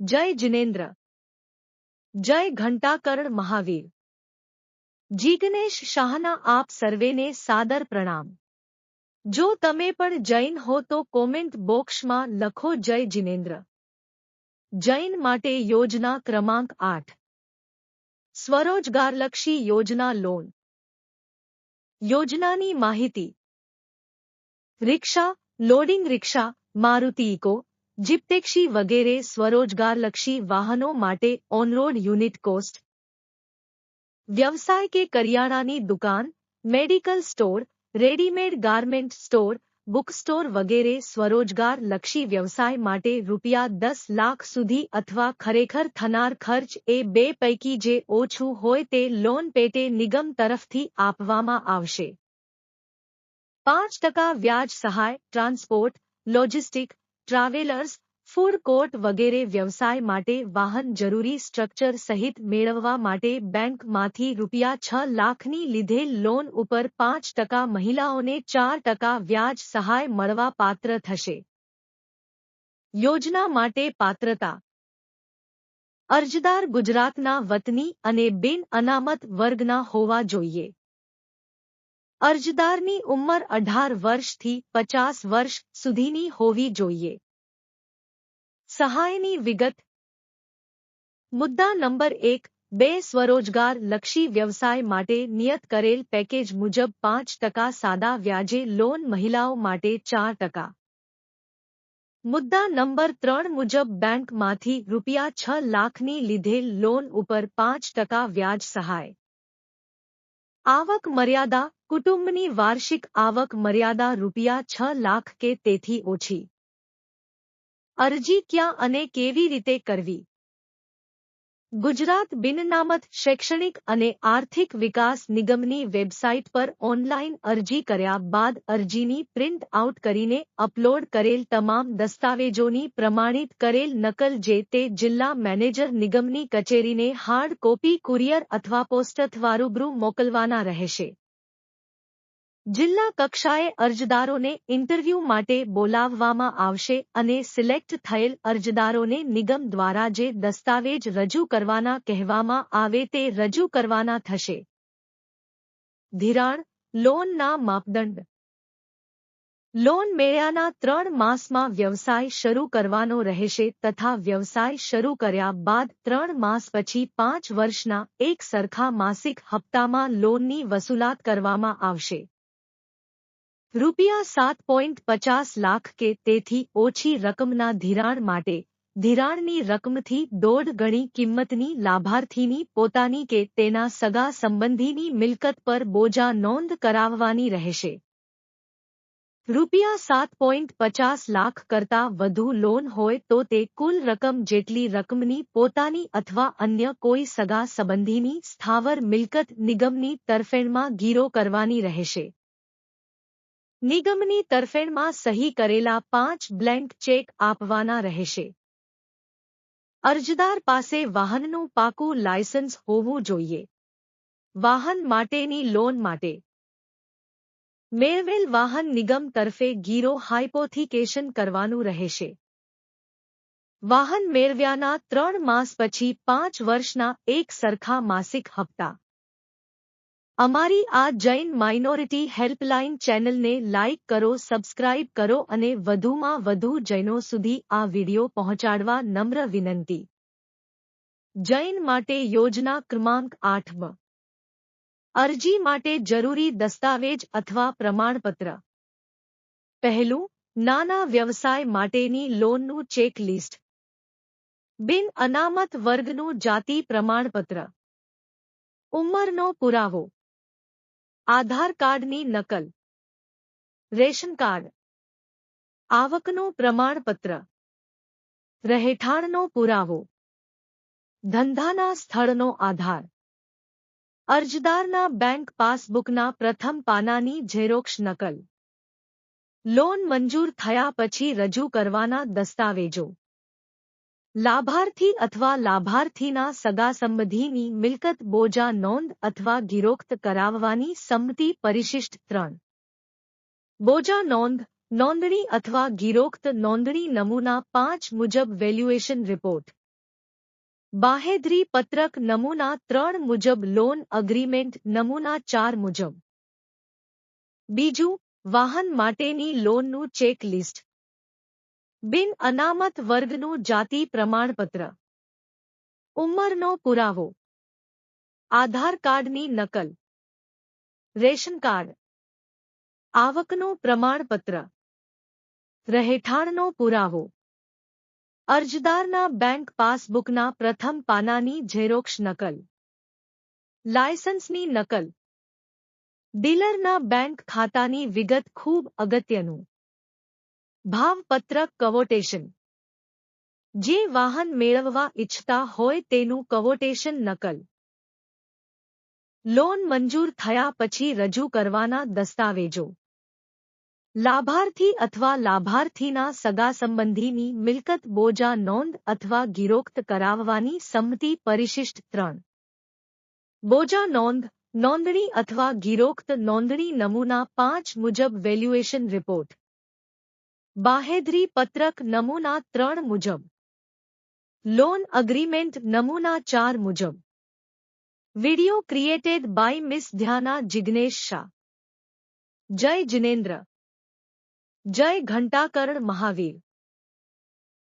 जय जिनेन्द्र, जय घंटाकर्ण महावीर। जिग्नेश शाहना आप सर्वेने सादर प्रणाम। जो तमे पण जैन हो तो कोमेंट बॉक्स में लखो जय जिनेन्द्र। जैन माटे योजना क्रमांक 8 स्वरोजगारलक्षी योजना लोन। योजनानी माहिती। Rickshaw, loading rickshaw, Maruti Eco, jeep taxi वगैरे स्वरोजगारलक्षी वाहनों माटे ऑन-रोड यूनिट कोस्ट। व्यवसाय के करियाणानी दुकान, medical store, readymade garment store, book store वगैरे स्वरोजगार लक्षी व्यवसाय माटे ₹10 लाख सुधी अथवा खरेखर थनार खर्च ए बे पैकी जे ओछું હોય તે લોન પેટે નિગમ તરફથી આપવામાં આવશે। 5% વ્યાજ સહાય transport, logistic, travellers, food court વગેરે વ્યવસાય માટે વાહન જરૂરી સ્ટ્રક્ચર સહિત મેળવવા માટે બેંકમાંથી ₹6 લાખની લીધેલ લોન ઉપર 5% મહિલાઓને 4% વ્યાજ સહાય મળવા પાત્ર થશે। યોજના માટે પાત્રતા। અરજદાર ગુજરાતના વતની અને બિન અનામત વર્ગના હોવા જોઈએ। અરજદારની ઉંમર 18 વર્ષથી 50 વર્ષ સુધીની હોવી જોઈએ। સહાયની વિગત। મુદ્દા નંબર 1-2 સ્વરોજગાર લક્ષી વ્યવસાય માટે નિયત કરેલ પેકેજ મુજબ 5% સાદા વ્યાજે લોન મહિલાઓ માટે 4%। મુદ્દા નંબર 3 મુજબ બેંકમાંથી ₹6 લાખની લીધેલ લોન ઉપર 5% વ્યાજ સહાય। આવક મર્યાદા। કુટુંબની વાર્ષિક આવક મર્યાદા ₹6 લાખ કે તેથી ઓછી। અરજી ક્યાં અને કેવી રીતે કરવી? ગુજરાત બિનઅનામત શૈક્ષણિક અને આર્થિક વિકાસ નિગમની વેબસાઇટ પર ઓનલાઇન અરજી કર્યા બાદ અરજીની પ્રિન્ટ આઉટ કરીને અપલોડ કરેલ તમામ દસ્તાવેજોની પ્રમાણિત કરેલ નકલ જે તે જિલ્લા મેનેજર નિગમની કચેરીને હાર્ડ કોપી કુરિયર અથવા પોસ્ટ અથવા રૂબરૂ મોકલવાના રહેશે। જિલ્લા કક્ષાએ અરજદારોને ઇન્ટરવ્યૂ માટે બોલાવવામાં આવશે અને સિલેક્ટ થયેલ અરજદારોને નિગમ દ્વારા જે દસ્તાવેજ રજૂ કરવાના કહેવામાં આવે તે રજૂ કરવાના થશે। ધિરાણ, લોનના માપદંડ। લોન મેળ્યાના 3 માસમાં વ્યવસાય શરૂ કરવાનો રહેશે તથા વ્યવસાય શરૂ કર્યા બાદ 3 માસ પછી 5 વર્ષના એક સરખા માસિક હપ્તામાં લોનની વસૂલાત કરવામાં આવશે। ₹7.50 લાખ કે તેથી ઓછી રકમના ધિરાણ માટે ધિરાણની રકમથી 1.5 ગણી કિંમતની લાભાર્થીની પોતાની કે તેના સગા સંબંધીની મિલકત પર બોજા નોંધ કરાવવાની રહેશે। ₹7.50 લાખ કરતાં વધુ લોન હોય તો તે કુલ રકમ જેટલી રકમની પોતાની અથવા અન્ય કોઈ સગા સંબંધીની સ્થાવર મિલકત નિગમની તરફેણમાં ગીરો કરવાની રહેશે। નિગમની તરફેણમાં સહી કરેલા 5 બ્લેન્ક ચેક આપવાના રહેશે। અરજદાર પાસે વાહનનું પાકું લાયસન્સ હોવું જોઈએ। વાહન માટેની લોન માટે મેળવેલ વાહન નિગમ તરફે ગીરો હાઇપોથિકેશન કરવાનું રહેશે। વાહન મેળવ્યાના 3 માસ પછી 5 વર્ષના એક સરખા માસિક હપ્તા। અમારી આ જૈન માઇનોરિટી હેલ્પલાઇન ચેનલને લાઇક કરો, સબસ્ક્રાઇબ કરો અને વધુમાં વધુ જૈનો સુધી આ વિડિયો પહોંચાડવા નમ્ર વિનંતી। જૈન માટે યોજના ક્રમાંક 8 અરજી માટે જરૂરી દસ્તાવેજ અથવા પ્રમાણપત્ર। પહેલું, નાના વ્યવસાય માટેની લોનનું ચેક લિસ્ટ। બિન અનામત વર્ગનું જાતિ પ્રમાણપત્ર। ઉંમરનો પુરાવો। આધાર કાર્ડની નકલ। Ration card. આવકનું પ્રમાણપત્ર। રહેઠાણનો પુરાવો। ધંધાના સ્થળનો આધાર। અરજદારના બેંક પાસબુકના પ્રથમ પાનાની ઝેરોક્ષ નકલ। લોન મંજૂર થયા પછી રજૂ કરવાના દસ્તાવેજો। લાભાર્થી અથવા લાભાર્થીના સગાસંબંધીની મિલકત બોજા નોંધ અથવા ગિરોક્ત કરાવવાની સંમતિ પરિશિષ્ટ 3 બોજા નોંધ, નોંધણી અથવા ગિરોક્ત નોંધણી નમૂના 5 મુજબ વેલ્યુએશન રિપોર્ટ। બાહેધરી પત્રક નમૂના 3 મુજબ લોન અગ્રીમેન્ટ નમૂના 4 મુજબ. બીજું, વાહન માટેની લોનનું ચેક લિસ્ટ. બિન અનામત વર્ગનું જાતિ પ્રમાણપત્ર. ઉંમરનો પુરાવો. આધાર કાર્ડની નકલ. Ration card. આવકનું પ્રમાણપત્ર. રહેઠાણનો પુરાવો. અરજદારના બેંક પાસબુકના પ્રથમ પાનાની ઝેરોક્ષ નકલ. લાયસન્સની નકલ. ડીલરના બેંક ખાતાની વિગત ખૂબ અગત્યનું. ભાવપત્રક કવોટેશન. જે વાહન મેળવવા ઈચ્છતા હોય તેનું કવોટેશન નકલ. લોન મંજૂર થયા પછી રજૂ કરવાના દસ્તાવેજો. લાભાર્થી અથવા લાભાર્થીના સગાસંબંધીની મિલકત બોજા નોંધ અથવા ગિરોક્ત કરાવવાની સંમતિ પરિશિષ્ટ 3. બોજા નોંધ, નોંધણી અથવા ગિરોક્ત નોંધણી નમૂના 5 મુજબ વેલ્યુએશન રિપોર્ટ. બાહેધરી પત્રક નમૂના 3 મુજબ. લોન અગ્રીમેન્ટ નમૂના 4 મુજબ. Video created by miss Dhyana Jignesh Shah. જય જિનેન્દ્ર. જય ઘંટાકરણ મહાવીર.